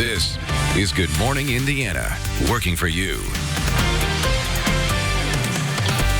This is Good Morning Indiana, working for you.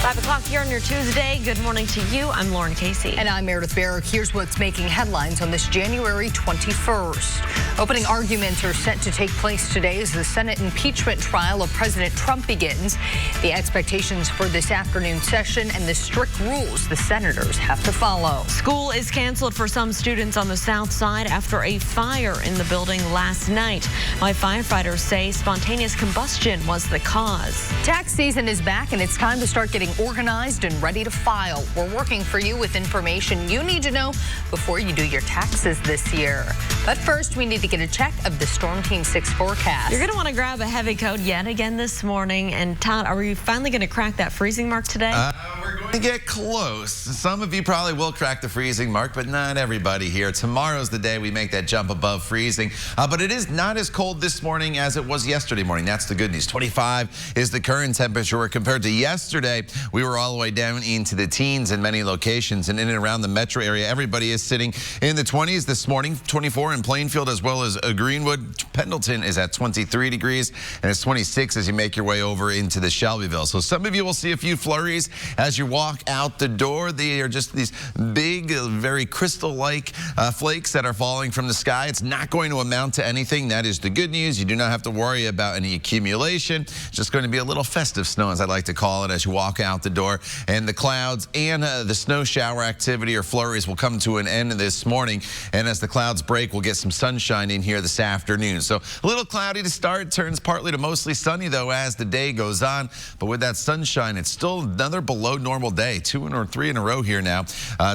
5 o'clock here on your Tuesday. Good morning to you. I'm Lauren Casey. And I'm Meredith Barrick. Here's what's making headlines on this January 21st. Opening arguments are set to take place today as the Senate impeachment trial of President Trump begins. The expectations for this afternoon session and the strict rules the senators have to follow. School is canceled for some students on the south side after a fire in the building last night. My firefighters say spontaneous combustion was the cause. Tax season is back and it's time to start getting organized and ready to file. We're working for you with information you need to know before you do your taxes this year. But first, we need to get a check of the Storm Team 6 forecast. You're going to want to grab a heavy coat yet again this morning. And Todd, are we finally going to crack that freezing mark today? We're going to get close. Some of you probably will crack the freezing mark, but not everybody here. Tomorrow's the day we make that jump above freezing. But it is not as cold this morning as it was yesterday morning. That's the good news. 25 is the current temperature. Compared to yesterday, we were all the way down into the teens in many locations, and in and around the metro area, everybody is sitting in the 20s this morning. 24 in Plainfield as well as Greenwood. Pendleton is at 23 degrees, and it's 26 as you make your way over into the Shelbyville. So some of you will see a few flurries as you walk out the door. They are just these big, very crystal-like flakes that are falling from the sky. It's not going to amount to anything. That is the good news. You do not have to worry about any accumulation. It's just going to be a little festive snow, as I like to call it, as you walk out the door. And the clouds and the snow shower activity or flurries will come to an end this morning. And as the clouds break, we'll get some sunshine in here this afternoon. So a little cloudy to start, turns partly to mostly sunny, though, as the day goes on. But with that sunshine, it's still another below normal day, 2 or 3 in a row here now.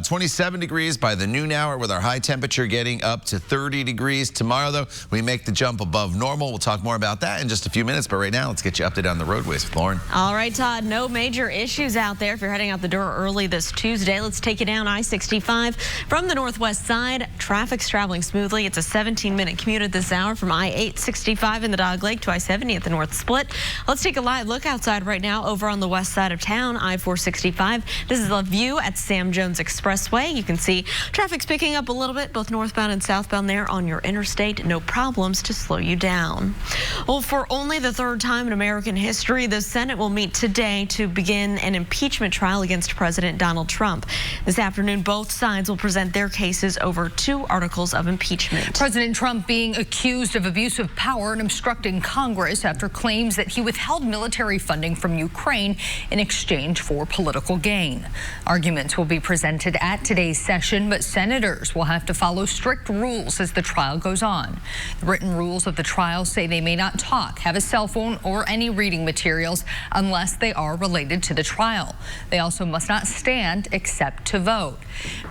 27 degrees by the noon hour with our high temperature getting up to 30 degrees. Tomorrow, though, we make the jump above normal. We'll talk more about that in just a few minutes. But right now, let's get you updated on the roadways with Lauren. All right, Todd, no major issues out there if you're heading out the door early this Tuesday. Let's take you down I-65 from the northwest side. Traffic's traveling smoothly. It's a 17-minute commute at this hour from I-865 in the Dog Lake to I-70 at the North Split. Let's take a live look outside right now over on the west side of town, I-465. This is a view at Sam Jones Expressway. You can see traffic's picking up a little bit, both northbound and southbound there on your interstate. No problems to slow you down. Well, for only the third time in American history, the Senate will meet today to begin an impeachment trial against President Donald Trump. This afternoon, both sides will present their cases over 2 articles of impeachment. President Trump being accused of abuse of power and obstructing Congress after claims that he withheld military funding from Ukraine in exchange for political gain. Arguments will be presented at today's session, but senators will have to follow strict rules as the trial goes on. The written rules of the trial say they may not talk, have a cell phone, or any reading materials unless they are related to the trial. They also must not stand except to vote.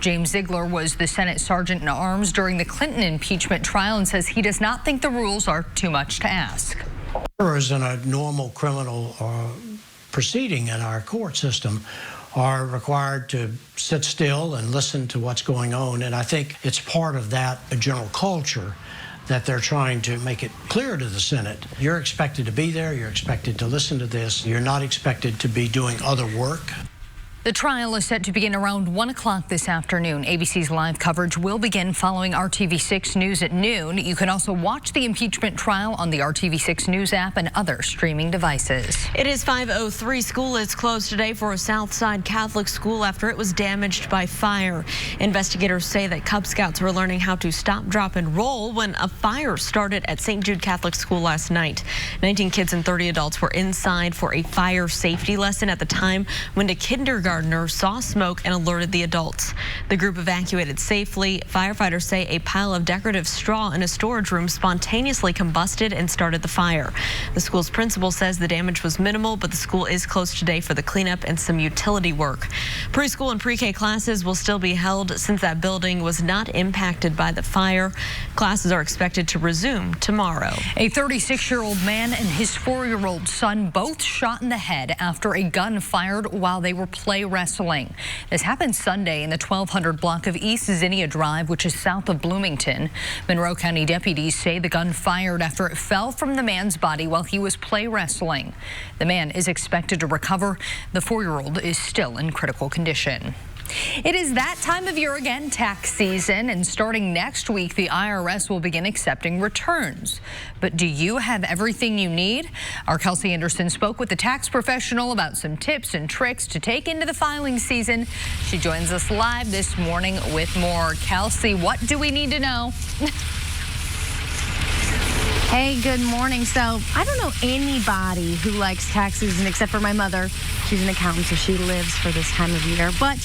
James Ziegler was the Senate Sergeant-at-Arms during the Clinton impeachment trial and says he does not think the rules are too much to ask. Jurors in a normal criminal proceeding in our court system are required to sit still and listen to what's going on, and I think it's part of that general culture that they're trying to make it clear to the Senate. You're expected to be there, you're expected to listen to this, you're not expected to be doing other work. The trial is set to begin around 1 o'clock this afternoon. ABC's live coverage will begin following RTV6 News at noon. You can also watch the impeachment trial on the RTV6 News app and other streaming devices. It is 5:03. School is closed today for a Southside Catholic school after it was damaged by fire. Investigators say that Cub Scouts were learning how to stop, drop, and roll when a fire started at St. Jude Catholic School last night. 19 kids and 30 adults were inside for a fire safety lesson at the time when the kindergartner saw smoke and alerted the adults. The group evacuated safely. Firefighters say a pile of decorative straw in a storage room spontaneously combusted and started the fire. The school's principal says the damage was minimal, but the school is closed today for the cleanup and some utility work. Preschool and pre-K classes will still be held since that building was not impacted by the fire. Classes are expected to resume tomorrow. A 36-year-old man and his 4-year-old son both shot in the head after a gun fired while they were playing wrestling. This happened Sunday in the 1200 block of East Zinnia Drive, which is south of Bloomington. Monroe County deputies say the gun fired after it fell from the man's body while he was play wrestling. The man is expected to recover. The 4-year-old is still in critical condition. It is that time of year again, tax season, and starting next week, the IRS will begin accepting returns. But do you have everything you need? Our Kelsey Anderson spoke with a tax professional about some tips and tricks to take into the filing season. She joins us live this morning with more. Kelsey, what do we need to know? Hey, good morning. So I don't know anybody who likes tax season except for my mother. She's an accountant, so she lives for this time of year. But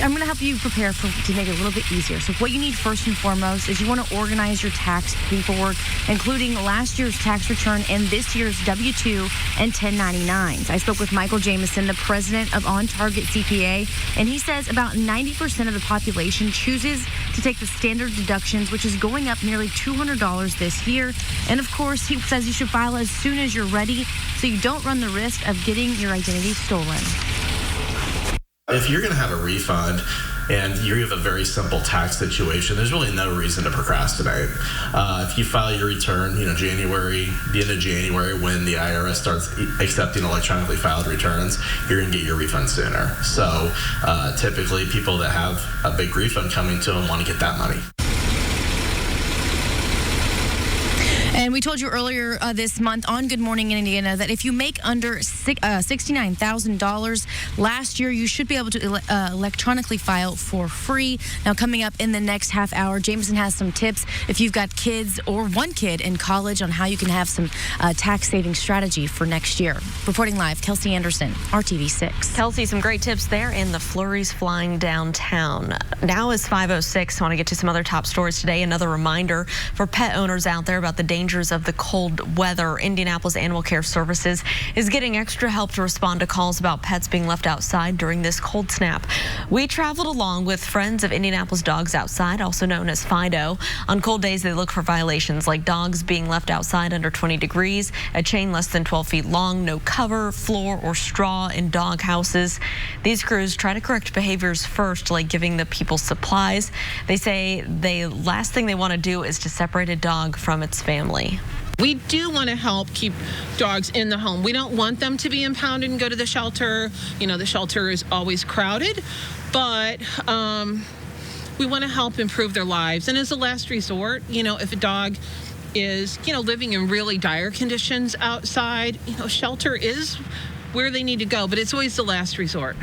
I'm going to help you prepare to make it a little bit easier. So what you need first and foremost is you want to organize your tax paperwork, including last year's tax return and this year's W-2 and 1099s. I spoke with Michael Jamison, the president of On Target CPA, and he says about 90% of the population chooses to take the standard deductions, which is going up nearly $200 this year. And of course, he says you should file as soon as you're ready so you don't run the risk of getting your identity stolen. If you're going to have a refund and you have a very simple tax situation, there's really no reason to procrastinate. If you file your return, the end of January, when the IRS starts accepting electronically filed returns, you're going to get your refund sooner. So typically people that have a big refund coming to them want to get that money. And we told you earlier this month on Good Morning Indiana that if you make under $69,000 last year, you should be able to electronically file for free. Now, coming up in the next half hour, Jameson has some tips if you've got kids or one kid in college on how you can have some tax saving strategy for next year. Reporting live, Kelsey Anderson, RTV6. Kelsey, some great tips there, and the flurries flying downtown. Now is 5:06. I want to get to some other top stories today. Another reminder for pet owners out there about the dangers of the cold weather. Indianapolis Animal Care Services is getting extra help to respond to calls about pets being left outside during this cold snap. We traveled along with Friends of Indianapolis Dogs Outside, also known as FIDO. On cold days, they look for violations like dogs being left outside under 20 degrees, a chain less than 12 feet long, no cover, floor, or straw in dog houses. These crews try to correct behaviors first, like giving the people supplies. They say the last thing they want to do is to separate a dog from its family. We do want to help keep dogs in the home. We don't want them to be impounded and go to the shelter. The shelter is always crowded, but we want to help improve their lives. And as a last resort, if a dog is, living in really dire conditions outside, shelter is where they need to go, but it's always the last resort.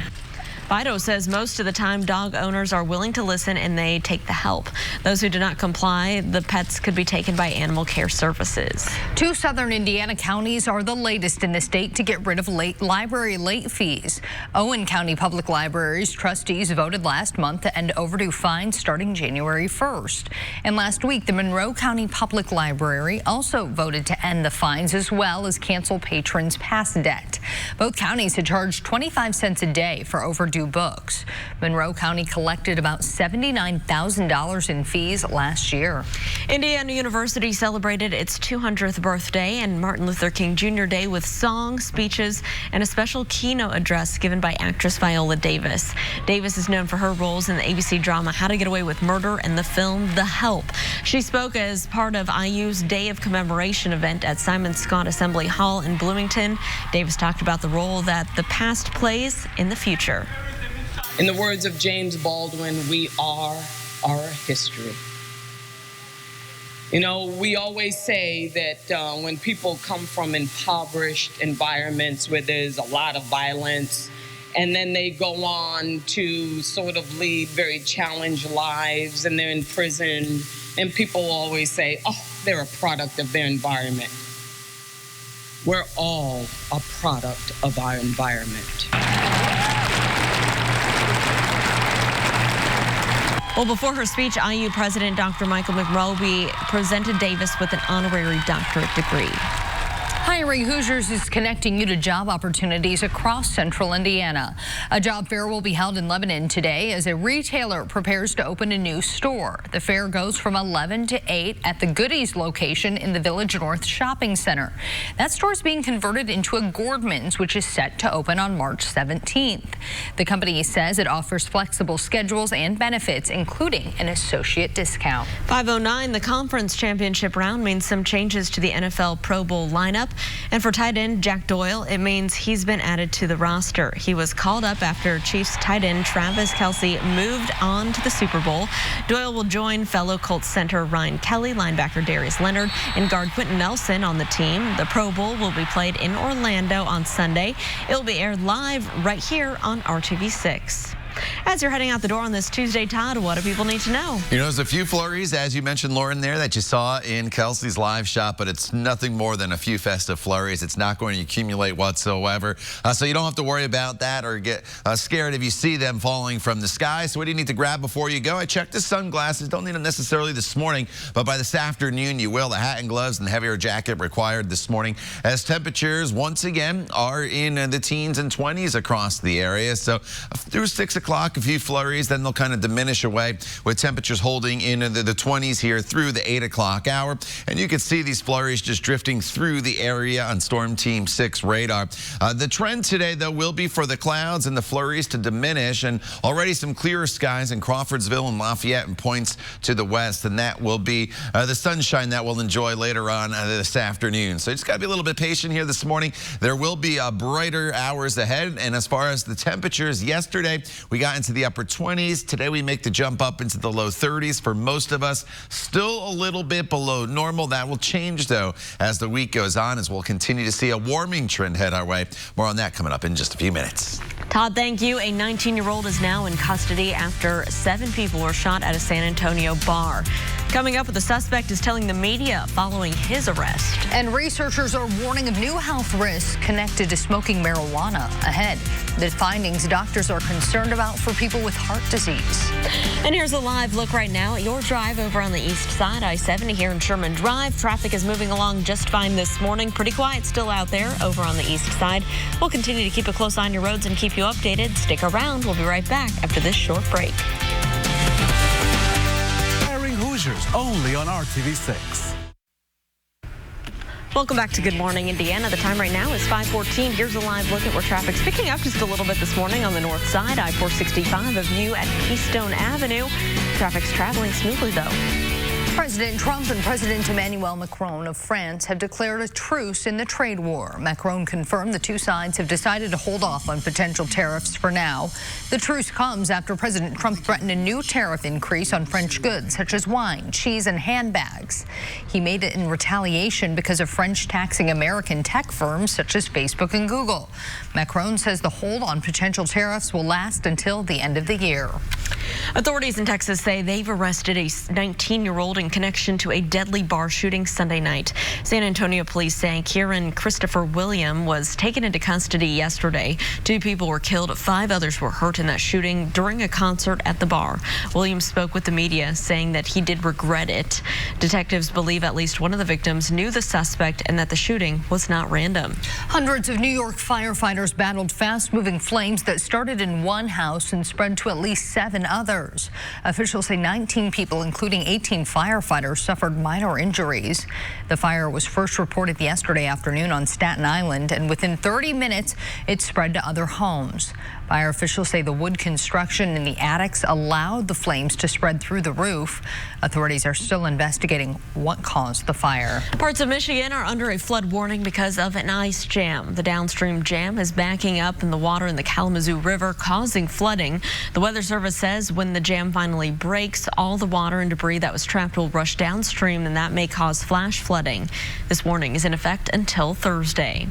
FIDO says most of the time dog owners are willing to listen and they take the help. Those who do not comply, the pets could be taken by Animal Care Services. 2 southern Indiana counties are the latest in the state to get rid of library late fees. Owen County Public Library's trustees voted last month to end overdue fines starting January 1st. And last week, the Monroe County Public Library also voted to end the fines as well as cancel patrons' past debt. Both counties had charged 25 cents a day for overdue books. Monroe County collected about $79,000 in fees last year. Indiana University celebrated its 200th birthday and Martin Luther King Jr. Day with songs, speeches, and a special keynote address given by actress Viola Davis. Davis is known for her roles in the ABC drama How to Get Away with Murder and the film The Help. She spoke as part of IU's Day of Commemoration event at Simon Scott Assembly Hall in Bloomington. Davis talked about the role that the past plays in the future. In the words of James Baldwin, we are our history. We always say that when people come from impoverished environments where there's a lot of violence, and then they go on to sort of lead very challenged lives and they're in prison, and people always say, oh, they're a product of their environment. We're all a product of our environment. Well, before her speech, IU President Dr. Michael McMulby presented Davis with an honorary doctorate degree. Hiring Hoosiers is connecting you to job opportunities across central Indiana. A job fair will be held in Lebanon today as a retailer prepares to open a new store. The fair goes from 11 to 8 at the Goodies location in the Village North Shopping Center. That store is being converted into a Gordman's, which is set to open on March 17th. The company says it offers flexible schedules and benefits, including an associate discount. 5:09, the conference championship round means some changes to the NFL Pro Bowl lineup. And for tight end Jack Doyle, it means he's been added to the roster. He was called up after Chiefs tight end Travis Kelce moved on to the Super Bowl. Doyle will join fellow Colts center Ryan Kelly, linebacker Darius Leonard, and guard Quentin Nelson on the team. The Pro Bowl will be played in Orlando on Sunday. It will be aired live right here on RTV6. As you're heading out the door on this Tuesday, Todd, what do people need to know? You know, there's a few flurries, as you mentioned, Lauren, there that you saw in Kelsey's live shot, but it's nothing more than a few festive flurries. It's not going to accumulate whatsoever. So you don't have to worry about that or get scared if you see them falling from the sky. So what do you need to grab before you go? I checked the sunglasses. Don't need them necessarily this morning, but by this afternoon you will. The hat and gloves and the heavier jacket required this morning, as temperatures once again are in the teens and 20s across the area. So through 6 o'clock, a few flurries, then they'll kind of diminish away with temperatures holding in the 20s here through the 8 o'clock hour. And you can see these flurries just drifting through the area on Storm Team 6 radar. The trend today, though, will be for the clouds and the flurries to diminish, and already some clearer skies in Crawfordsville and Lafayette and points to the west, and that will be the sunshine that we'll enjoy later on this afternoon. So you just got to be a little bit patient here this morning. There will be brighter hours ahead, and as far as the temperatures, yesterday we got into the upper 20s. Today we make the jump up into the low 30s for most of us. Still a little bit below normal. That will change, though, as the week goes on, as we'll continue to see a warming trend head our way. More on that coming up in just a few minutes. Todd, thank you. A 19-year-old is now in custody after 7 people were shot at a San Antonio bar. Coming up, the suspect is telling the media following his arrest. And researchers are warning of new health risks connected to smoking marijuana ahead. The findings doctors are concerned about for people with heart disease. And here's a live look right now at your drive over on the east side, I-70 here in Sherman Drive. Traffic is moving along just fine this morning. Pretty quiet still out there over on the east side. We'll continue to keep a close eye on your roads and keep you updated. Stick around. We'll be right back after this short break. Hoosiers, only on RTV6. Welcome back to Good Morning Indiana. The time right now is 5:14. Here's a live look at where traffic's picking up just a little bit this morning on the north side. I-465, a view at Keystone Avenue. Traffic's traveling smoothly, though. President Trump and President Emmanuel Macron of France have declared a truce in the trade war. Macron confirmed the two sides have decided to hold off on potential tariffs for now. The truce comes after President Trump threatened a new tariff increase on French goods, such as wine, cheese, and handbags. He made it in retaliation because of French taxing American tech firms such as Facebook and Google. Macron says the hold on potential tariffs will last until the end of the year. Authorities in Texas say they've arrested a 19-year-old in connection to a deadly bar shooting Sunday night. San Antonio police say Kieran Christopher William was taken into custody yesterday. 2 people were killed, 5 others were hurt in that shooting during a concert at the bar. Williams spoke with the media, saying that he did regret it. Detectives believe at least one of the victims knew the suspect and that the shooting was not random. Hundreds of New York firefighters battled fast-moving flames that started in one house and spread to at least 7 others. Officials say 19 people, including 18 firefighters, suffered minor injuries. The fire was first reported yesterday afternoon on Staten Island, and within 30 minutes, it spread to other homes. Fire officials say the wood construction in the attics allowed the flames to spread through the roof. Authorities are still investigating what caused the fire. Parts of Michigan are under a flood warning because of an ice jam. The downstream jam is backing up in the water in the Kalamazoo River, causing flooding. The Weather Service says when the jam finally breaks, all the water and debris that was trapped will rush downstream, and that may cause flash flooding. This warning is in effect until Thursday.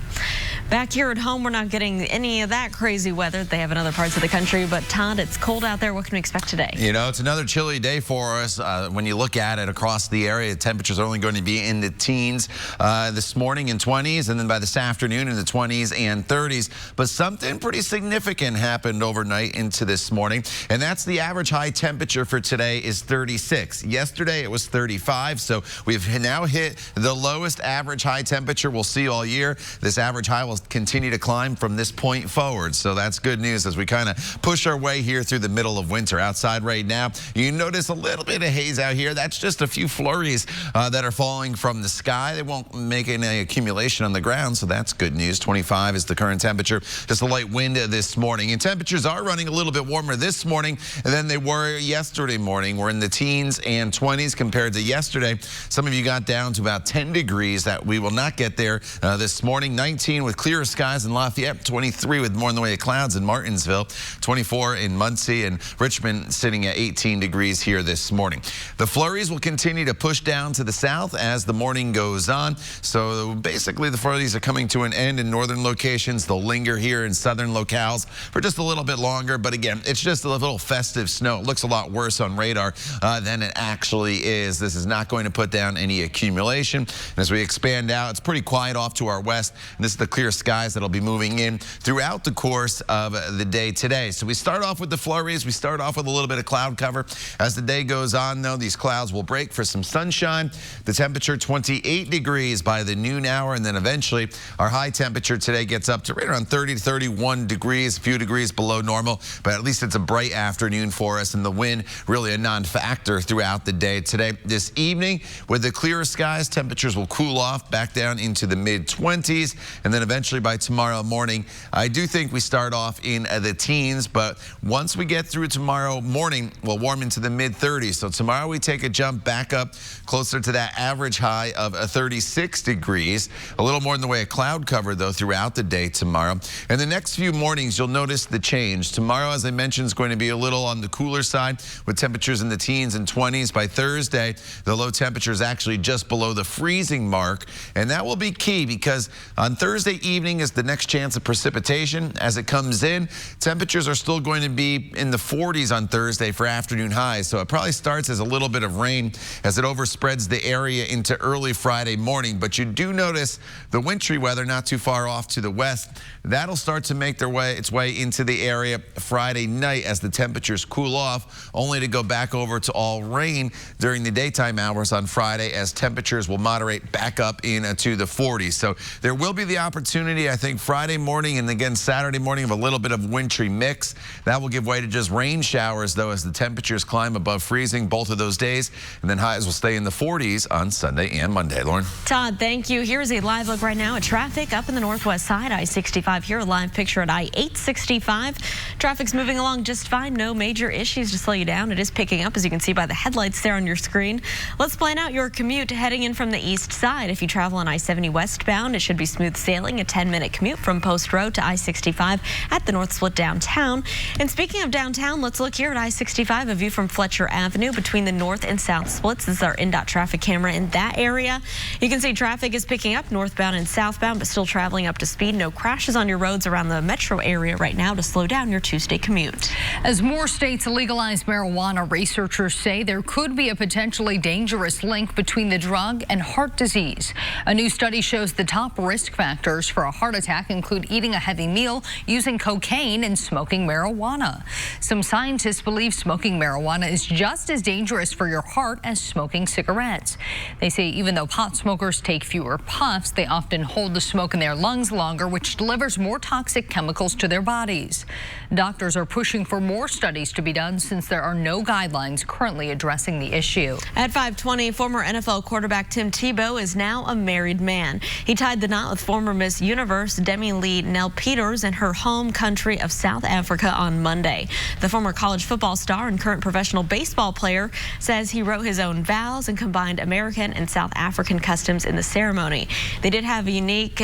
Back here at home, we're not getting any of that crazy weather they have in other parts of the country. But Todd, it's cold out there. What can we expect today? You know, it's another chilly day for us. When you look at it across the area, the temperatures are only going to be in the teens this morning in 20s, and then by this afternoon in the 20s and 30s. But something pretty significant happened overnight into this morning, and that's the average high temperature for today is 36. Yesterday it was 35, so we've now hit the lowest average high temperature we'll see all year. This average high will continue to climb from this point forward, so that's good news as we kind of push our way here through the middle of winter. Outside right now, you notice a little bit of haze out here. That's just a few flurries that are falling from the sky. They won't make any accumulation on the ground, so that's good news. 25 is the current temperature. Just a light wind this morning, and temperatures are running a little bit warmer this morning than they were yesterday morning. We're in the teens and 20s compared compared to yesterday. Some of you got down to about 10 degrees. That we will not get there this morning. 19 with clearer skies in Lafayette, 23 with more in the way of clouds in Martinsville, 24 in Muncie, and Richmond sitting at 18 degrees here this morning. The flurries will continue to push down to the south as the morning goes on. So basically the flurries are coming to an end in northern locations. They'll linger here in southern locales for just a little bit longer. But again, it's just a little festive snow. It looks a lot worse on radar than it actually is. This is not going to put down any accumulation. And as we expand out, it's pretty quiet off to our west. And this is the clear skies that'll be moving in throughout the course of the day today. So we start off with the flurries. We start off with a little bit of cloud cover. As the day goes on, though, these clouds will break for some sunshine. The temperature 28 degrees by the noon hour, and then eventually our high temperature today gets up to right around 30 to 31 degrees, a few degrees below normal, but at least it's a bright afternoon for us, and the wind really a non-factor throughout the day today. This evening, with the clearer skies, temperatures will cool off back down into the mid-20s, and then eventually by tomorrow morning, I do think we start off in the teens, but once we get through tomorrow morning, we'll warm into the mid-30s. So tomorrow we take a jump back up closer to that average high of 36 degrees. A little more in the way of cloud cover, though, throughout the day tomorrow. And the next few mornings, you'll notice the change. Tomorrow, as I mentioned, is going to be a little on the cooler side with temperatures in the teens and 20s. By Thursday, the low temperature is actually just below the freezing mark. And that will be key because on Thursday evening is the next chance of precipitation. As it comes in, temperatures are still going to be in the 40s on Thursday for afternoon highs. So it probably starts as a little bit of rain as it overspreads the area into early Friday morning. But you do notice the wintry weather not too far off to the west. That'll start to make its way into the area Friday night as the temperatures cool off, only to go back over to all rain during the daytime hours on Friday as temperatures will moderate back up into the 40s. So there will be the opportunity, I think, Friday morning and again Saturday morning of a little bit of wintry mix. That will give way to just rain showers, though, as the temperatures climb above freezing both of those days. And then highs will stay in the 40s on Sunday and Monday. Lauren? Todd, thank you. Here's a live look right now at traffic up in the northwest side, I-65. Here, a live picture at I-865. Traffic's moving along just fine. No major issues to slow you down. It is picking up, as you can see by the headlights there on your screen. Let's plan out your commute heading in from the east side. If you travel on I-70 westbound, it should be smooth sailing, a 10-minute commute from Post Road to I-65 at the North Split downtown. And speaking of downtown, let's look here at I-65, a view from Fletcher Avenue between the north and south splits. This is our INDOT traffic camera in that area. You can see traffic is picking up northbound and southbound, but still traveling up to speed. No crashes on your roads around the metro area right now to slow down your Tuesday commute. As more states legalize marijuana, researchers say there could be a potentially dangerous link between the drug and heart disease. A new study shows the top risk factors for a heart attack include eating a heavy meal, using cocaine, and smoking marijuana. Some scientists believe smoking marijuana is just as dangerous for your heart as smoking cigarettes. They say even though pot smokers take fewer puffs, they often hold the smoke in their lungs longer, which delivers more toxic chemicals to their bodies. Doctors are pushing for more studies to be done since there are no guidelines currently addressing the issue. At 5:20, former NFL quarterback Tim Tebow is now a married man. He tied the knot with former Miss Universe Demi Lee Nell Peters in her home country of South Africa on Monday. The former college football star and current professional baseball player says he wrote his own vows and combined American and South African customs in the ceremony. They did have a unique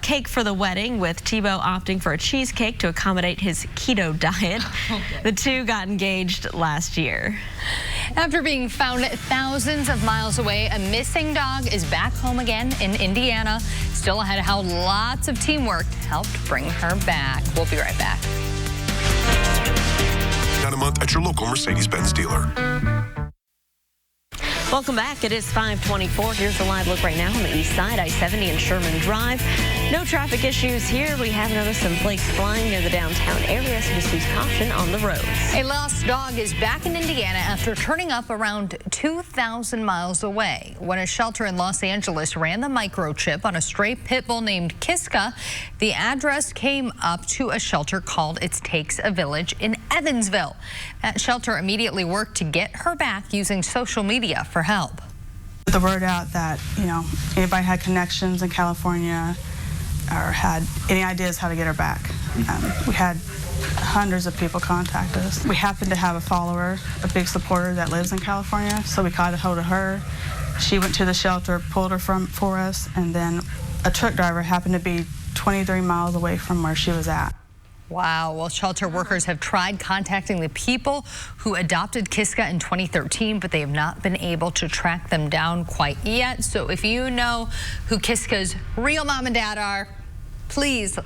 cake for the wedding, with Tebow opting for a cheesecake to accommodate his keto diet. Okay. The two got engaged last year. After being found thousands of miles away, a missing dog is back home again in Indiana. Still ahead of how lots of teamwork helped bring her back. We'll be right back. Down a month at your local Mercedes-Benz dealer. Welcome back. It is 5:24. Here's the live look right now on the east side, I-70 and Sherman Drive. No traffic issues here. We have noticed some flakes flying near the downtown area, so just use caution on the roads. A lost dog is back in Indiana after turning up around 2,000 miles away. When a shelter in Los Angeles ran the microchip on a stray pit bull named Kiska, the address came up to a shelter called It Takes a Village in Evansville. That shelter immediately worked to get her back using social media for help. The word out that, anybody had connections in California or had any ideas how to get her back. We had hundreds of people contact us. We happen to have a follower, a big supporter that lives in California, so we got a hold of her. She went to the shelter, pulled her for us, and then a truck driver happened to be 23 miles away from where she was at. Wow. Well, shelter workers have tried contacting the people who adopted Kiska in 2013, but they have not been able to track them down quite yet. So if you know who Kiska's real mom and dad are, please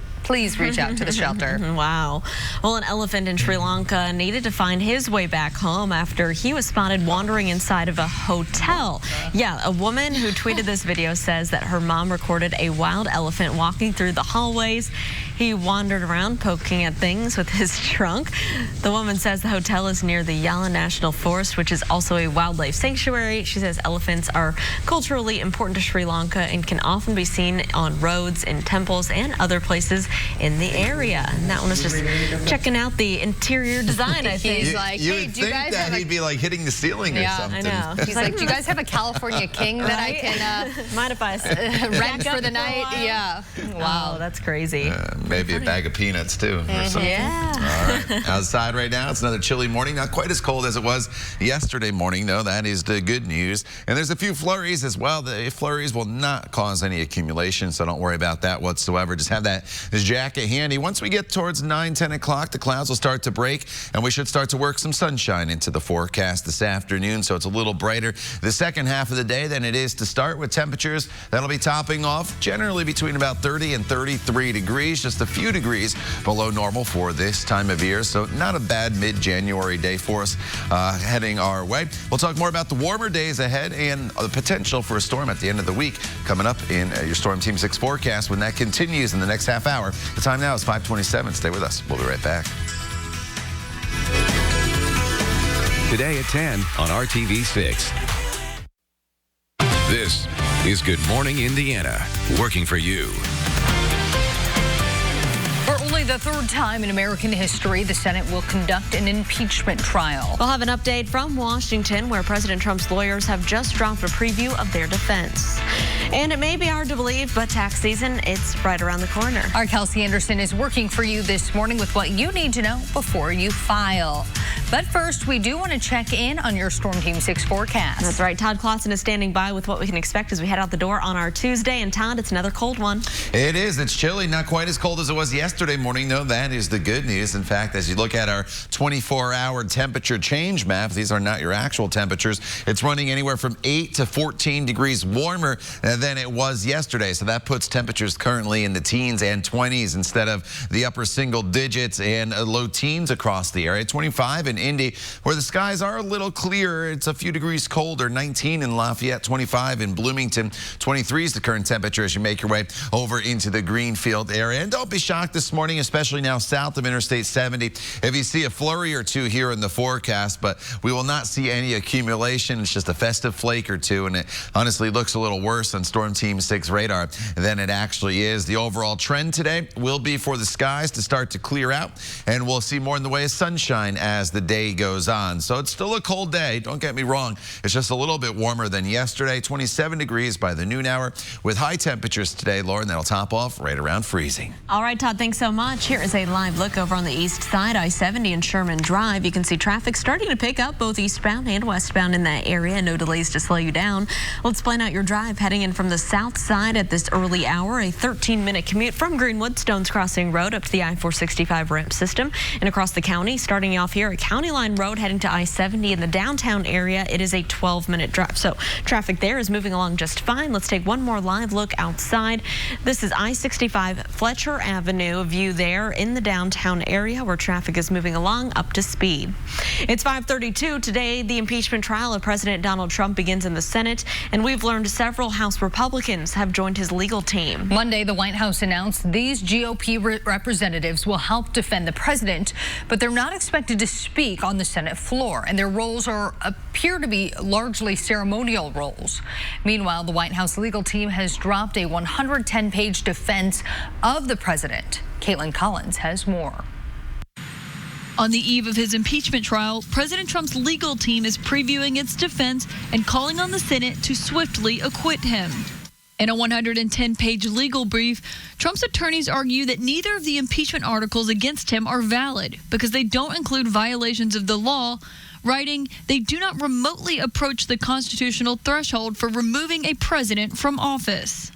reach out to the shelter. Wow. Well, an elephant in Sri Lanka needed to find his way back home after he was spotted wandering inside of a hotel. Yeah, a woman who tweeted this video says that her mom recorded a wild elephant walking through the hallways. He wandered around poking at things with his trunk. The woman says the hotel is near the Yala National Forest, which is also a wildlife sanctuary. She says elephants are culturally important to Sri Lanka and can often be seen on roads, in temples, and other places in the area. And that one was just checking out the interior design, I think. He's like, you hey, would do you think guys that have he'd be like hitting the ceiling or something. I know. He's like, do you guys have a California king that I can mind if I rent for the night? Yeah. Wow, that's crazy. Maybe a bag of peanuts too. Or something. Yeah. All right. Outside right now, it's another chilly morning. Not quite as cold as it was yesterday morning, though. That is the good news. And there's a few flurries as well. The flurries will not cause any accumulation, so don't worry about that whatsoever. Just have this jacket handy. Once we get towards 9, 10 o'clock, the clouds will start to break, and we should start to work some sunshine into the forecast this afternoon, so it's a little brighter the second half of the day than it is to start, with temperatures that'll be topping off generally between about 30 and 33 degrees, just a few degrees below normal for this time of year, so not a bad mid-January day for us heading our way. We'll talk more about the warmer days ahead and the potential for a storm at the end of the week coming up in your Storm Team 6 forecast when that continues in the next half hour. The time now is 5:27. Stay with us. We'll be right back. Today at 10 on RTV6. This is Good Morning Indiana, working for you. For only the third time in American history, the Senate will conduct an impeachment trial. We'll have an update from Washington, where President Trump's lawyers have just dropped a preview of their defense. And it may be hard to believe, but tax season, it's right around the corner. Our Kelsey Anderson is working for you this morning with what you need to know before you file. But first, we do want to check in on your Storm Team 6 forecast. That's right. Todd Clausen is standing by with what we can expect as we head out the door on our Tuesday. And Todd, it's another cold one. It is. It's chilly. Not quite as cold as it was yesterday morning, though. That is the good news. In fact, as you look at our 24-hour temperature change maps, these are not your actual temperatures. It's running anywhere from 8 to 14 degrees warmer than it was yesterday. So that puts temperatures currently in the teens and 20s instead of the upper single digits and low teens across the area. 25 in Indy, where the skies are a little clearer. It's a few degrees colder. 19 in Lafayette, 25 in Bloomington, 23 is the current temperature as you make your way over into the Greenfield area. And don't be shocked this morning, especially now south of Interstate 70, if you see a flurry or two here in the forecast, but we will not see any accumulation. It's just a festive flake or two, and it honestly looks a little worse on Storm Team 6 radar than it actually is. The overall trend today will be for the skies to start to clear out, and we'll see more in the way of sunshine as the day goes on. So it's still a cold day. Don't get me wrong. It's just a little bit warmer than yesterday. 27 degrees by the noon hour with high temperatures today, Lauren. That'll top off right around freezing. All right, Todd, thanks so much. Here is a live look over on the east side, I-70 and Sherman Drive. You can see traffic starting to pick up both eastbound and westbound in that area. No delays to slow you down. Let's plan out your drive heading in from the south side at this early hour. A 13-minute commute from Greenwood, Stones Crossing Road up to the I-465 ramp system and across the county. Starting off here at County Line Road heading to I-70 in the downtown area, it is a 12-minute drive. So traffic there is moving along just fine. Let's take one more live look outside. This is I-65 Fletcher Avenue. A view there in the downtown area where traffic is moving along up to speed. It's 5:32 today. The impeachment trial of President Donald Trump begins in the Senate, and we've learned several House Republicans have joined his legal team. Monday, the White House announced these GOP representatives will help defend the president, but they're not expected to speak on the Senate floor, and their roles appear to be largely ceremonial roles. Meanwhile, the White House legal team has dropped a 110-page defense of the president. Caitlin Collins has more. On the eve of his impeachment trial, President Trump's legal team is previewing its defense and calling on the Senate to swiftly acquit him. In a 110-page legal brief, Trump's attorneys argue that neither of the impeachment articles against him are valid because they don't include violations of the law, writing, they do not remotely approach the constitutional threshold for removing a president from office.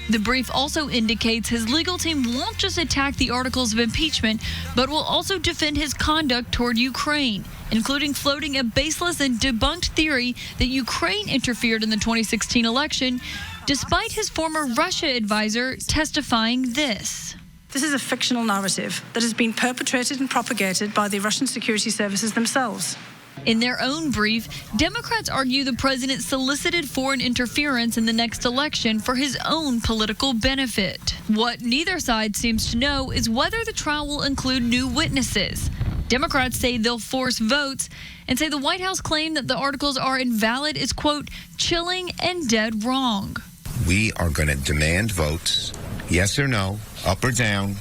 The brief also indicates his legal team won't just attack the articles of impeachment, but will also defend his conduct toward Ukraine, including floating a baseless and debunked theory that Ukraine interfered in the 2016 election, despite his former Russia advisor testifying this. This is a fictional narrative that has been perpetrated and propagated by the Russian security services themselves. In their own brief, Democrats argue the president solicited foreign interference in the next election for his own political benefit. What neither side seems to know is whether the trial will include new witnesses. Democrats say they'll force votes and say the White House claim that the articles are invalid is, quote, chilling and dead wrong. We are going to demand votes, yes or no, up or down,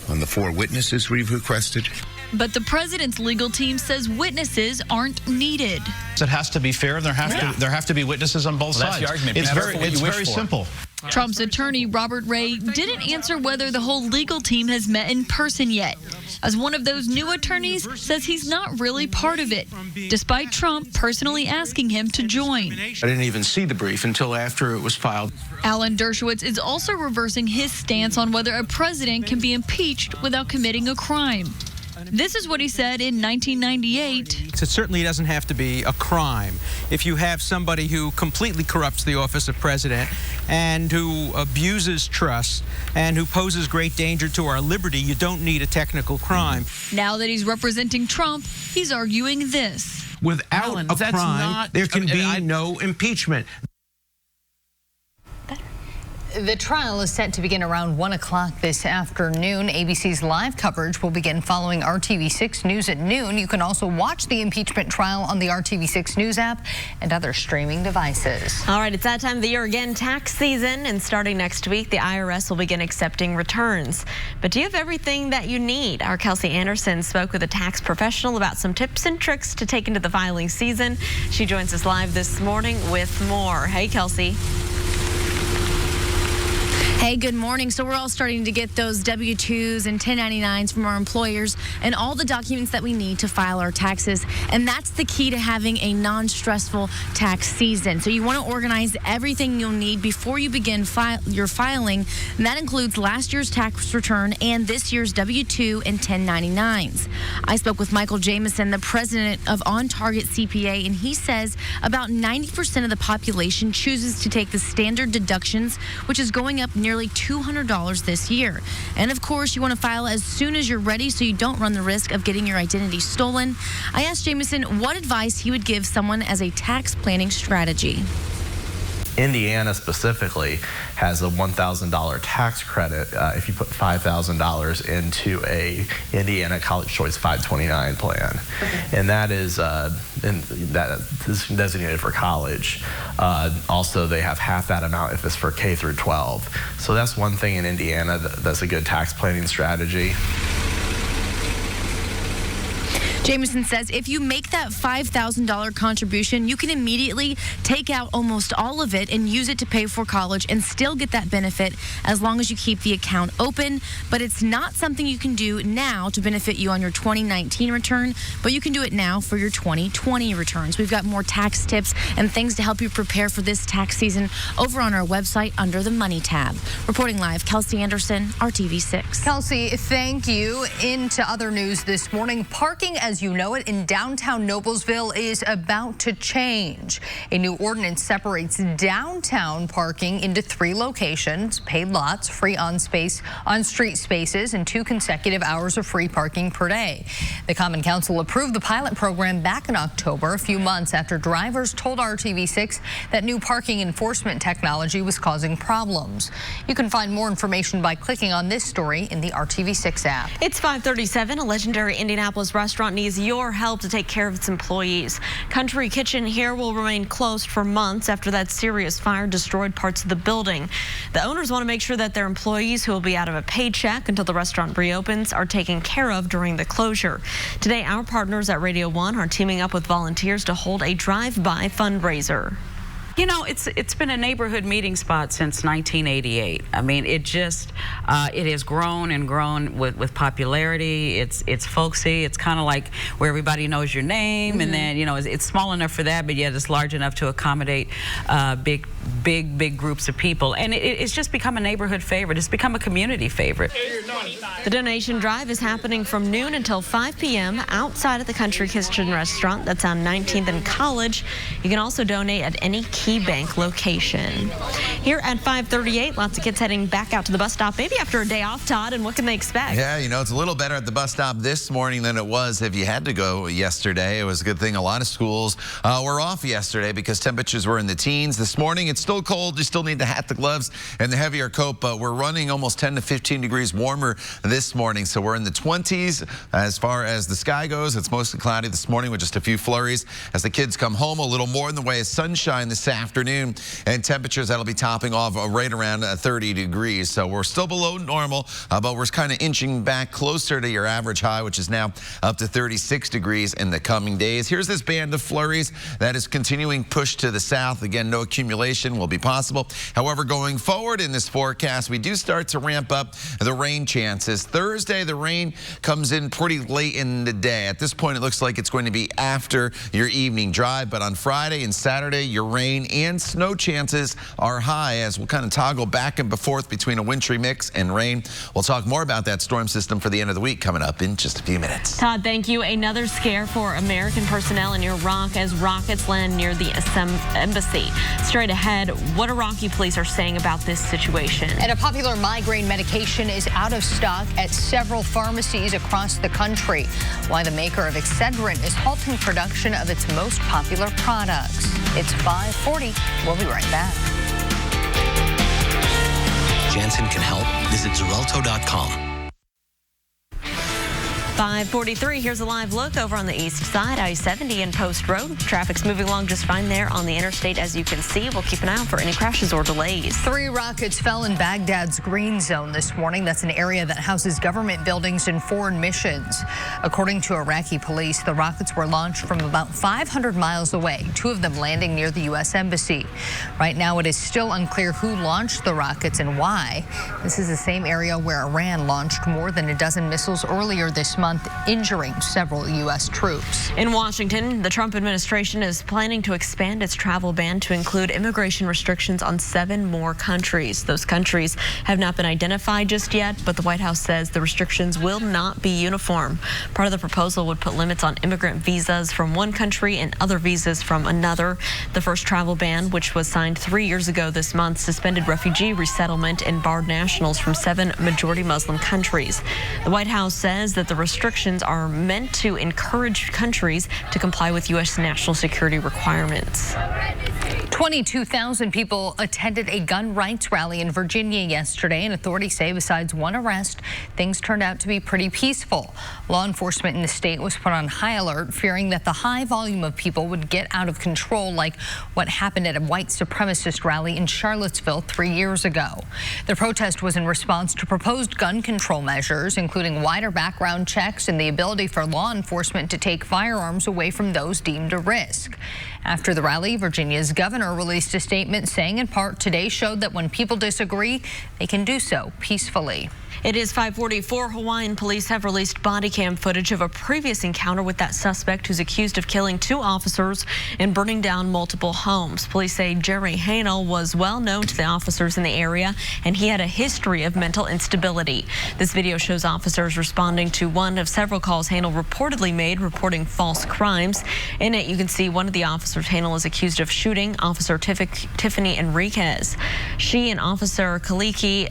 on the 4 witnesses we've requested. But the president's legal team says witnesses aren't needed. It has to be fair. There have to be witnesses on both sides. That's the argument. It's very simple. Trump's attorney, Robert Ray, didn't answer whether the whole legal team has met in person yet, as one of those new attorneys says he's not really part of it, despite Trump personally asking him to join. I didn't even see the brief until after it was filed. Alan Dershowitz is also reversing his stance on whether a president can be impeached without committing a crime. This is what he said in 1998. It certainly doesn't have to be a crime. If you have somebody who completely corrupts the office of president and who abuses trust and who poses great danger to our liberty, you don't need a technical crime. Now that he's representing Trump, he's arguing this. Without a crime, there can be no impeachment. The trial is set to begin around 1 o'clock this afternoon. ABC's live coverage will begin following RTV6 News at noon. You can also watch the impeachment trial on the RTV6 News app and other streaming devices. All right, it's that time of the year again, tax season, and starting next week, the IRS will begin accepting returns. But do you have everything that you need? Our Kelsey Anderson spoke with a tax professional about some tips and tricks to take into the filing season. She joins us live this morning with more. Hey, Kelsey. Hey, good morning. So we're all starting to get those W-2s and 1099s from our employers and all the documents that we need to file our taxes. And that's the key to having a non-stressful tax season. So you want to organize everything you'll need before you begin your filing. And that includes last year's tax return and this year's W-2 and 1099s. I spoke with Michael Jamison, the president of On Target CPA, and he says about 90% of the population chooses to take the standard deductions, which is going up nearly $200 this year. And of course, you want to file as soon as you're ready so you don't run the risk of getting your identity stolen. I asked Jamison what advice he would give someone as a tax planning strategy. Indiana specifically has a $1,000 tax credit if you put $5,000 into a Indiana College Choice 529 plan, and that is designated for college. Also, they have half that amount if it's for K through 12. So that's one thing in Indiana that's a good tax planning strategy. Jamison says if you make that $5,000 contribution, you can immediately take out almost all of it and use it to pay for college and still get that benefit as long as you keep the account open. But it's not something you can do now to benefit you on your 2019 return, but you can do it now for your 2020 returns. We've got more tax tips and things to help you prepare for this tax season over on our website under the Money tab. Reporting live, Kelsey Anderson, RTV6. Kelsey, thank you. Into other news this morning, parking as you know it in downtown Noblesville is about to change. A new ordinance separates downtown parking into 3 locations: paid lots, free on-street spaces, and 2 consecutive hours of free parking per day. The Common Council approved the pilot program back in October, a few months after drivers told RTV6 that new parking enforcement technology was causing problems. You can find more information by clicking on this story in the RTV6 app. It's 5:37. A legendary Indianapolis restaurant needs your help to take care of its employees. Country Kitchen here will remain closed for months after that serious fire destroyed parts of the building. The owners want to make sure that their employees, who will be out of a paycheck until the restaurant reopens, are taken care of during the closure. Today, our partners at Radio 1 are teaming up with volunteers to hold a drive-by fundraiser. You know, it's been a neighborhood meeting spot since 1988. I mean, it has grown and grown with popularity. It's folksy. It's kind of like where everybody knows your name, and then, you know, it's small enough for that, but yet it's large enough to accommodate big groups of people. And it's just become a neighborhood favorite. It's become a community favorite. The donation drive is happening from noon until 5 p.m. outside of the Country Kitchen restaurant that's on 19th and College. You can also donate at any Key Bank location. Here at 5:38, lots of kids heading back out to the bus stop, maybe after a day off, Todd, and what can they expect? Yeah, you know, it's a little better at the bus stop this morning than it was if you had to go yesterday. It was a good thing a lot of schools were off yesterday because temperatures were in the teens. This morning, it's still cold. You still need the hat, the gloves, and the heavier coat, but we're running almost 10 to 15 degrees warmer this morning, so we're in the 20s. As far as the sky goes, it's mostly cloudy this morning with just a few flurries. As the kids come home, a little more in the way of sunshine this afternoon, and temperatures that'll be topping off right around 30 degrees. So we're still below normal, but we're kind of inching back closer to your average high, which is now up to 36 degrees in the coming days. Here's this band of flurries that is continuing push to the south. Again, no accumulation will be possible. However, going forward in this forecast, we do start to ramp up the rain chances. Thursday, the rain comes in pretty late in the day. At this point, it looks like it's going to be after your evening drive, but on Friday and Saturday, your rain and snow chances are high as we'll kind of toggle back and forth between a wintry mix and rain. We'll talk more about that storm system for the end of the week coming up in just a few minutes. Todd, thank you. Another scare for American personnel in Iraq as rockets land near the embassy. Straight ahead, what Iraqi police are saying about this situation. And a popular migraine medication is out of stock at several pharmacies across the country. Why the maker of Excedrin is halting production of its most popular products. It's 5:40. We'll be right back. Janssen can help. Visit Xarelto.com. 5:43, here's a live look over on the east side, I-70 and Post Road. Traffic's moving along just fine there on the interstate, as you can see. We'll keep an eye out for any crashes or delays. 3 rockets fell in Baghdad's green zone this morning. That's an area that houses government buildings and foreign missions. According to Iraqi police, the rockets were launched from about 500 miles away, 2 of them landing near the U.S. Embassy. Right now, it is still unclear who launched the rockets and why. This is the same area where Iran launched more than a dozen missiles earlier this month, injuring several U.S. troops. In Washington, the Trump administration is planning to expand its travel ban to include immigration restrictions on 7 more countries. Those countries have not been identified just yet, but the White House says the restrictions will not be uniform. Part of the proposal would put limits on immigrant visas from one country and other visas from another. The first travel ban, which was signed 3 years ago this month, suspended refugee resettlement and barred nationals from 7 majority Muslim countries. The White House says that the restrictions are meant to encourage countries to comply with U.S. national security requirements. 22,000 people attended a gun rights rally in Virginia yesterday, and authorities say besides one arrest, things turned out to be pretty peaceful. Law enforcement in the state was put on high alert, fearing that the high volume of people would get out of control, like what happened at a white supremacist rally in Charlottesville 3 years ago. The protest was in response to proposed gun control measures, including wider background checks and the ability for law enforcement to take firearms away from those deemed a risk. After the rally, Virginia's governor released a statement saying in part today showed that when people disagree, they can do so peacefully. It is 5:44. Hawaiian police have released body cam footage of a previous encounter with that suspect who's accused of killing 2 officers and burning down multiple homes. Police say Jerry Hanel was well known to the officers in the area, and he had a history of mental instability. This video shows officers responding to one of several calls Hanel reportedly made reporting false crimes. In it, you can see one of the officers Hanel is accused of shooting, Officer Tiffany Enriquez. She and Officer Kaliki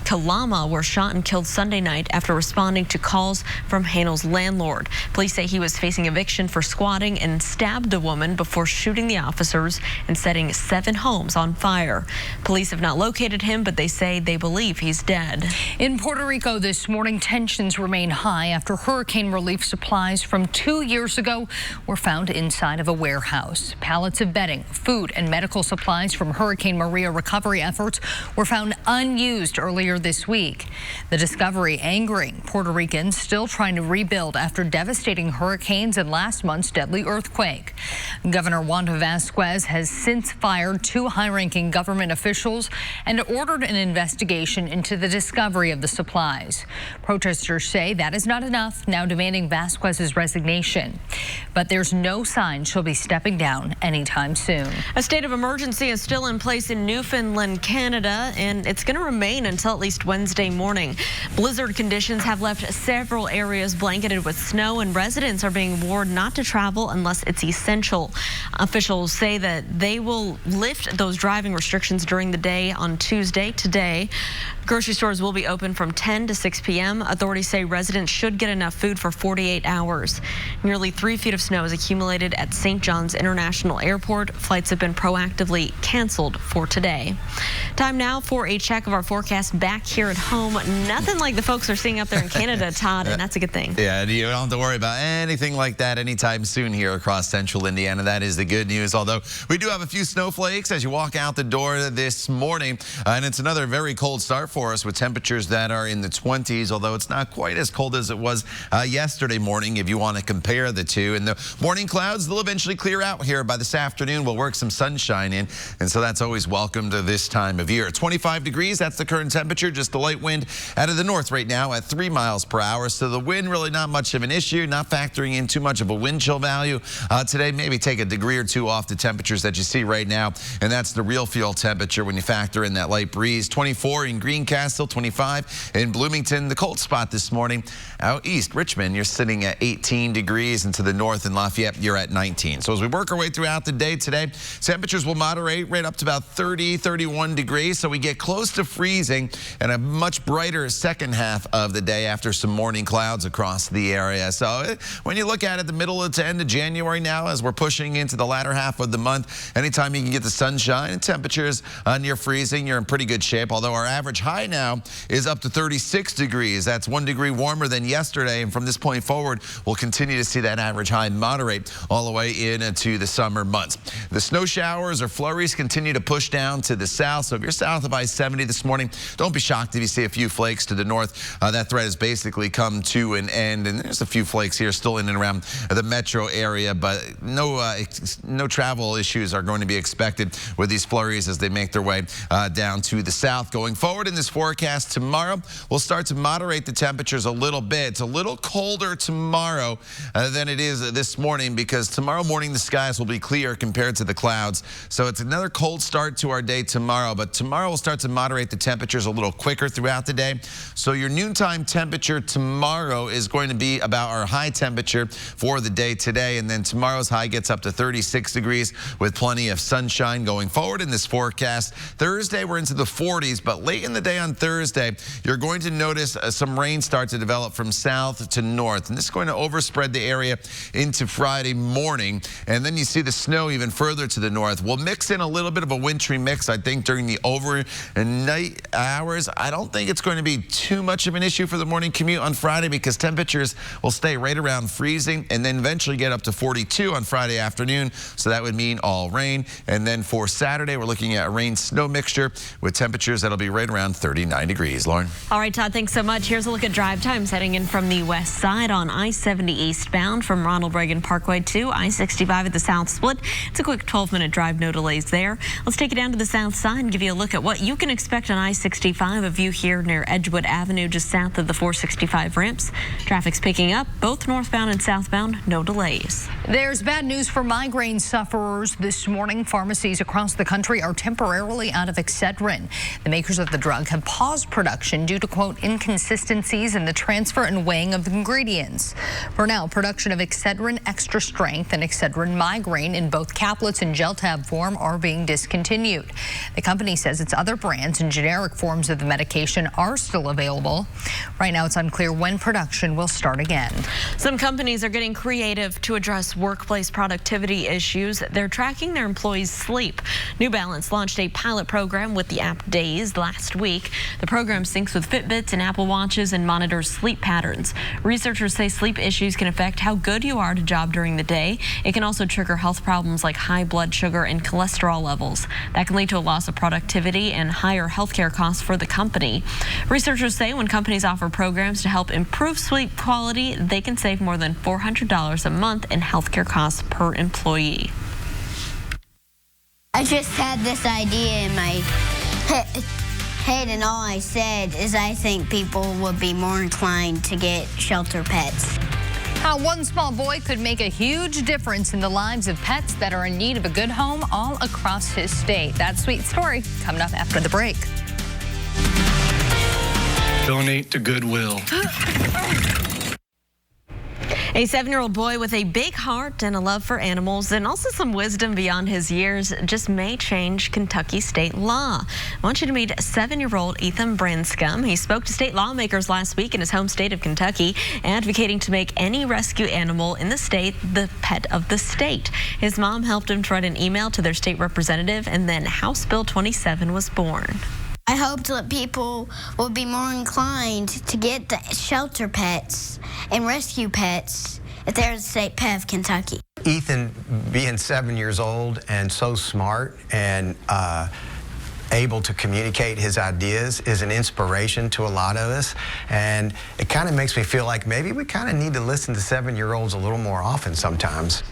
Kalama were shot and killed Sunday night after responding to calls from Hanel's landlord. Police say he was facing eviction for squatting and stabbed a woman before shooting the officers and setting 7 homes on fire. Police have not located him, but they say they believe he's dead. In Puerto Rico this morning, tensions remain high after after hurricane relief supplies from 2 years ago were found inside of a warehouse. Pallets of bedding, food, and medical supplies from Hurricane Maria recovery efforts were found unused earlier this week. The discovery angering Puerto Ricans still trying to rebuild after devastating hurricanes and last month's deadly earthquake. Governor Wanda Vasquez has since fired 2 high-ranking government officials and ordered an investigation into the discovery of the supplies. Protesters say that is not enough, now demanding Vasquez's resignation. But there's no sign she'll be stepping down anytime soon. A state of emergency is still in place in Newfoundland, Canada, and it's going to remain until at least Wednesday morning. Blizzard conditions have left several areas blanketed with snow, and residents are being warned not to travel unless it's essential. Officials say that they will lift those driving restrictions during the day on Tuesday, today. Grocery stores will be open from 10 to 6 p.m. Authorities say residents should get enough food for 48 hours. Nearly 3 feet of snow is accumulated at St. John's International Airport. Flights have been proactively canceled for today. Time now for a check of our forecast back here at home. Nothing like the folks are seeing up there in Canada, Todd, and that's a good thing. Yeah, you don't have to worry about anything like that anytime soon here across central Indiana. That is the good news, although we do have a few snowflakes as you walk out the door this morning. And it's another very cold start for us with temperatures that are in the 20s, although it's not quite as cold as it was yesterday morning if you want to compare the two. And the morning clouds, they'll eventually clear out here by this afternoon. We'll work some sunshine in, and so that's always welcome to this time of year. 25 degrees, that's the current temperature. Just a light wind out of the north right now at 3 miles per hour. So the wind really not much of an issue, not factoring in too much of a wind chill value. Today, maybe take a degree or two off the temperatures that you see right now, and that's the real field temperature when you factor in that light breeze. 24 in Greencastle, 25 in Bloomington. The cold spot this morning out east, Richmond, you're sitting at 18 degrees, and to the north in Lafayette, you're at 19. So as we work our way throughout the day today, temperatures will moderate right up to about 30, 31 degrees. So we get close to freezing and a much brighter second half of the day after some morning clouds across the area. So when you look at it, the middle to end of January now, as we're pushing into the latter half of the month, anytime you can get the sunshine and temperatures near freezing, you're in pretty good shape. Although our average high now is up to 36 degrees. That's 1 degree warmer than yesterday. And from this point forward, we'll continue to see that average high moderate all the way into the summer months. The snow showers or flurries continue to push down to the south. So if you're south of I-70 this morning, don't be shocked if you see a few flakes to the north. That threat has basically come to an end. And there's a few flakes here still in and around the metro area, but no travel issues are going to be expected with these flurries as they make their way down to the south. Going forward in this forecast tomorrow, we'll start to moderate the temperatures a little bit. It's a little colder tomorrow than it is this morning, because tomorrow morning the skies will be clear compared to the clouds. So it's another cold start to our day tomorrow, but tomorrow we'll start to moderate the temperatures a little quicker throughout the day. So your noontime temperature tomorrow is going to be about our high temperature for the day today, and then tomorrow's high gets up to 36 degrees with plenty of sunshine going forward in this forecast. Thursday we're into the 40s, but late in the day on Thursday you're going to notice some rain start to develop from south to north, and this is going to overspread the area into Friday morning, and then you see the snow even further to the north. We'll mix in a little bit of a wintry mix, I think, during the overnight hours. I don't think it's going to be too much of an issue for the morning commute on Friday, because temperatures will stay right around freezing and then eventually get up to 42 on Friday afternoon. So that would mean all rain. And then for Saturday, we're looking at a rain-snow mixture with temperatures that'll be right around 39 degrees. Lauren? All right, Todd, thanks so much. Here's a look at drive times heading in from the west side on I-70 eastbound from Ronald Reagan Parkway to I-65 at the south split. It's a quick 12-minute drive, no delays there. Let's take it down to the south side and give you a look at what you can expect on I-65. A view here near Edgewood Avenue, just south of the 465 ramps. Traffic's picking up, both northbound and southbound, no delays. There's bad news for migraine sufferers this morning. Pharmacies across the country are temporarily out of Excedrin. The makers of the drug have paused production due to, quote, inconsistencies in the transfer and weighing of ingredients. For now, production of Excedrin Extra Strength and Excedrin Migraine in both caplets and gel tab form are being discontinued. The company says its other brands and generic forms of the medication are still available. Right now, it's unclear when production will start again. Some companies are getting creative to address workplace productivity issues. They're tracking their employees' sleep. New Balance launched a pilot program with the app Days last week. week. The program syncs with Fitbits and Apple Watches and monitors sleep patterns. Researchers say sleep issues can affect how good you are at a job during the day. It can also trigger health problems like high blood sugar and cholesterol levels. That can lead to a loss of productivity and higher healthcare costs for the company. Researchers say when companies offer programs to help improve sleep quality, they can save more than $400 a month in healthcare costs per employee. I just had this idea in my head, and all I said is I think people would be more inclined to get shelter pets. How one small boy could make a huge difference in the lives of pets that are in need of a good home all across his state. That sweet story coming up after the break. Donate to Goodwill. A 7-year-old boy with a big heart and a love for animals and also some wisdom beyond his years just may change Kentucky state law. I want you to meet 7-year-old Ethan Branscombe. He spoke to state lawmakers last week in his home state of Kentucky, advocating to make any rescue animal in the state the pet of the state. His mom helped him to write an email to their state representative, and then House Bill 27 was born. I hoped that people would be more inclined to get the shelter pets and rescue pets if they're the state pet of Kentucky. Ethan, being 7 years old and so smart and able to communicate his ideas, is an inspiration to a lot of us. And it kind of makes me feel like maybe we kind of need to listen to 7-year-olds a little more often sometimes.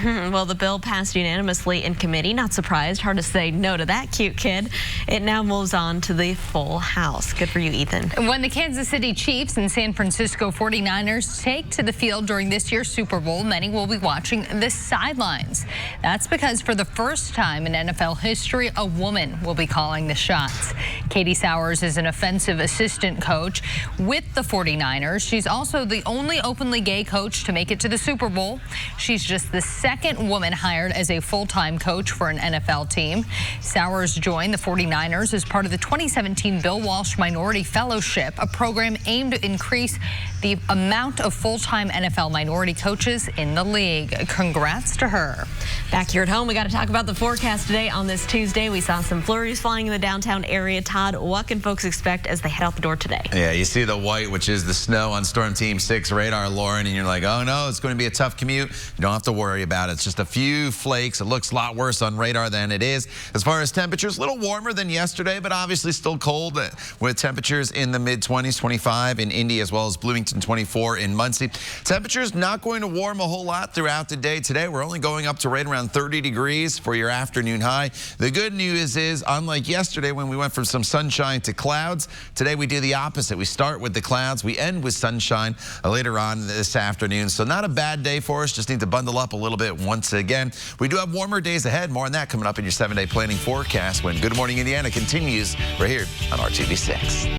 Well, the bill passed unanimously in committee. Not surprised. Hard to say no to that cute kid. It now moves on to the full House. Good for you, Ethan. When the Kansas City Chiefs and San Francisco 49ers take to the field during this year's Super Bowl, many will be watching the sidelines. That's because for the first time in NFL history, a woman will be calling the shots. Katie Sowers is an offensive assistant coach with the 49ers. She's also the only openly gay coach to make it to the Super Bowl. She's just the second woman hired as a full-time coach for an NFL team. Sowers joined the 49ers as part of the 2017 Bill Walsh Minority Fellowship, a program aimed to increase the amount of full-time NFL minority coaches in the league. Congrats to her. Back here at home, we got to talk about the forecast today on this Tuesday. We saw some flurries flying in the downtown area. Todd, what can folks expect as they head out the door today? Yeah, you see the white, which is the snow on Storm Team 6 radar, Lauren, and you're like, oh no, it's going to be a tough commute. You don't have to worry about it. It's just a few flakes. It looks a lot worse on radar than it is. As far as temperatures, a little warmer than yesterday, but obviously still cold with temperatures in the mid-20s, 25 in Indy, as well as Bloomington, 24 in Muncie. Temperatures not going to warm a whole lot throughout the day today. We're only going up to right around 30 degrees for your afternoon high. The good news is, unlike yesterday when we went from some sunshine to clouds, today we do the opposite. We start with the clouds. We end with sunshine later on this afternoon. So not a bad day for us. Just need to bundle up a little bit once again. We do have warmer days ahead. More on that coming up in your 7-day planning forecast when Good Morning Indiana continues right here on RTV6.